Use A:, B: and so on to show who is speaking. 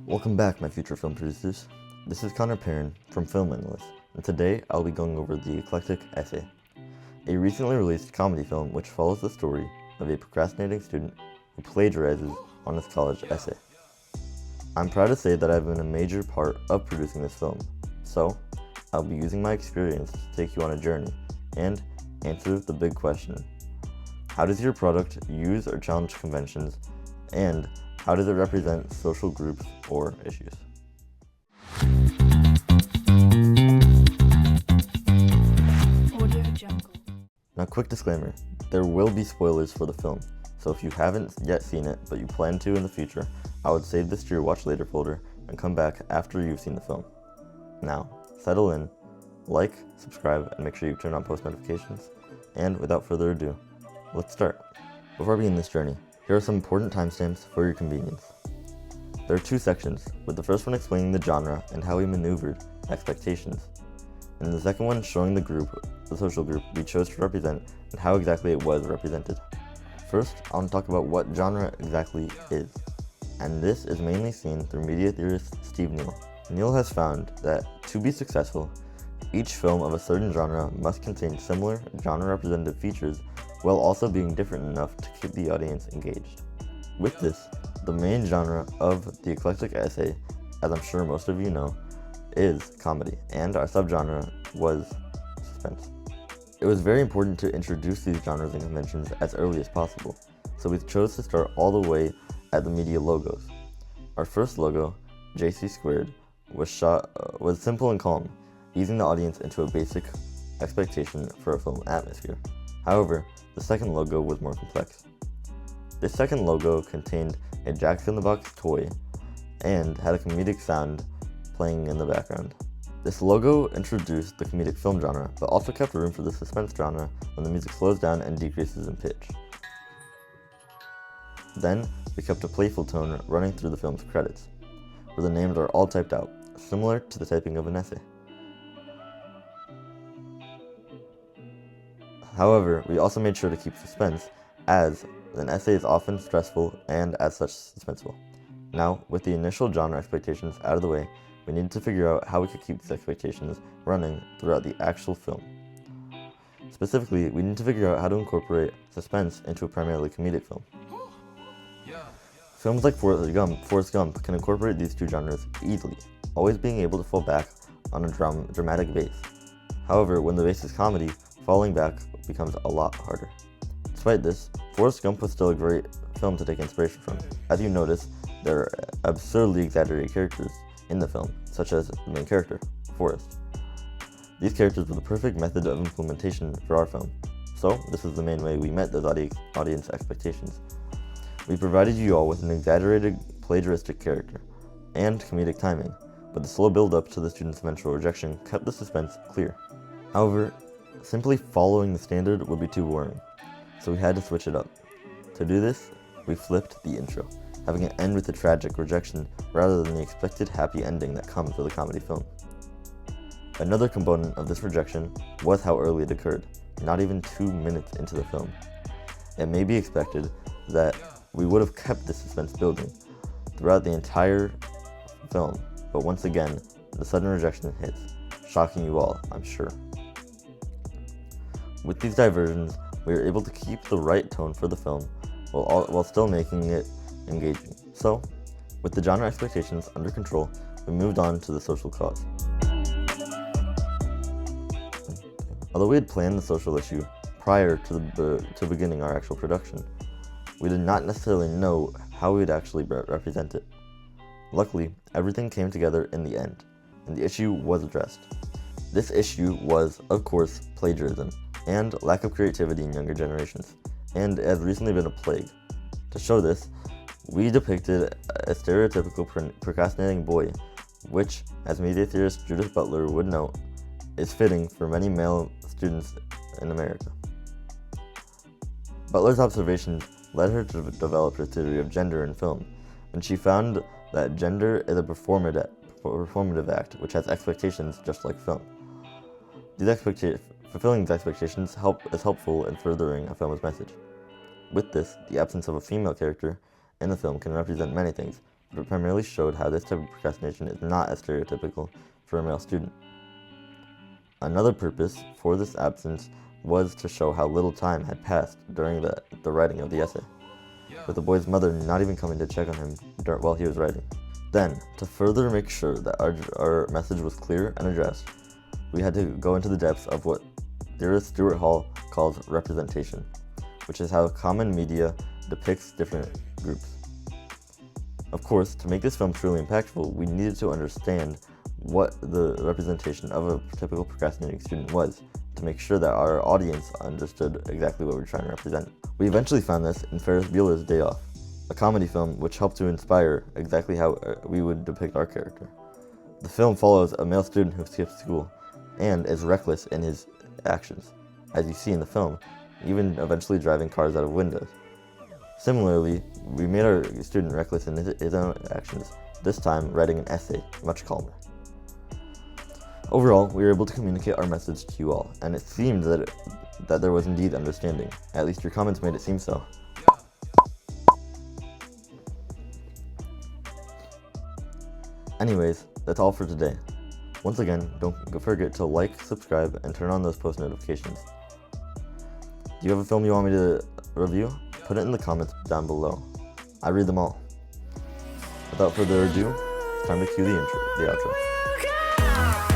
A: Welcome back, my future film producers. This is Connor Perrin from Film Analyst, and today I'll be going over The Eclectic Essay, a recently released comedy film which follows the story of a procrastinating student who plagiarizes on his college essay. I'm proud to say that I've been a major part of producing this film, so I'll be using my experience to take you on a journey and answer the big question: how does your product use or challenge conventions, and how does it represent social groups or issues? Now, quick disclaimer, there will be spoilers for the film, so if you haven't yet seen it but you plan to in the future, I would save this to your watch later folder and come back after you've seen the film. Now, settle in, like, subscribe, and make sure you turn on post notifications. And without further ado, let's start. Before I begin this journey, here are some important timestamps for your convenience. There are two sections, with the first one explaining the genre and how we maneuvered expectations, and the second one showing the social group we chose to represent and how exactly it was represented. First, I want to talk about what genre exactly is, and this is mainly seen through media theorist Steve Neal. Neal has found that to be successful, each film of a certain genre must contain similar genre-representative features while also being different enough to keep the audience engaged. With this, the main genre of The Eclectic Essay, as I'm sure most of you know, is comedy, and our subgenre was suspense. It was very important to introduce these genres and conventions as early as possible, so we chose to start all the way at the media logos. Our first logo, JC², was simple and calm, easing the audience into a basic expectation for a film atmosphere. However, the second logo was more complex. This second logo contained a Jack-in-the-Box toy and had a comedic sound playing in the background. This logo introduced the comedic film genre, but also kept room for the suspense genre when the music slows down and decreases in pitch. Then, we kept a playful tone running through the film's credits, where the names are all typed out, similar to the typing of an essay. However, we also made sure to keep suspense, as an essay is often stressful and as such suspenseful. Now, with the initial genre expectations out of the way, we needed to figure out how we could keep these expectations running throughout the actual film. Specifically, we need to figure out how to incorporate suspense into a primarily comedic film. Films like Forrest Gump can incorporate these two genres easily, always being able to fall back on a dramatic base. However, when the base is comedy, falling back becomes a lot harder. Despite this, Forrest Gump was still a great film to take inspiration from. As you notice, there are absurdly exaggerated characters in the film, such as the main character, Forrest. These characters were the perfect method of implementation for our film, so this is the main way we met those audience expectations. We provided you all with an exaggerated, plagiaristic character and comedic timing, but the slow build-up to the student's eventual rejection kept the suspense clear. However, simply following the standard would be too boring, so we had to switch it up. To do this, we flipped the intro, having it end with a tragic rejection rather than the expected happy ending that comes with a comedy film. Another component of this rejection was how early it occurred, not even 2 minutes into the film. It may be expected that we would have kept the suspense building throughout the entire film, but once again, the sudden rejection hits, shocking you all, I'm sure. With these diversions, we were able to keep the right tone for the film while still making it engaging. So, with the genre expectations under control, we moved on to the social cause. Although we had planned the social issue prior to beginning our actual production, we did not necessarily know how we would actually represent it. Luckily, everything came together in the end, and the issue was addressed. This issue was, of course, plagiarism and lack of creativity in younger generations, and it has recently been a plague. To show this, we depicted a stereotypical procrastinating boy, which, as media theorist Judith Butler would note, is fitting for many male students in America. Butler's observations led her to develop her theory of gender in film, and she found that gender is a performative act which has expectations just like film. Fulfilling these expectations is helpful in furthering a film's message. With this, the absence of a female character in the film can represent many things, primarily showed how this type of procrastination is not as stereotypical for a male student. Another purpose for this absence was to show how little time had passed during the writing of the essay, with the boy's mother not even coming to check on him while he was writing. Then, to further make sure that our message was clear and addressed, we had to go into the depths of what theorist Stuart Hall calls representation, which is how common media depicts different groups. Of course, to make this film truly impactful, we needed to understand what the representation of a typical procrastinating student was, to make sure that our audience understood exactly what we were trying to represent. We eventually found this in Ferris Bueller's Day Off, a comedy film which helped to inspire exactly how we would depict our character. The film follows a male student who skips school and is reckless in his actions, as you see in the film, even eventually driving cars out of windows. Similarly, we made our student reckless in his own actions, this time writing an essay, much calmer. Overall, we were able to communicate our message to you all, and it seemed that there was indeed understanding. At least your comments made it seem so. Anyways, that's all for today. Once again, don't forget to like, subscribe, and turn on those post notifications. Do you have a film you want me to review? Put it in the comments down below. I read them all. Without further ado, it's time to cue the outro.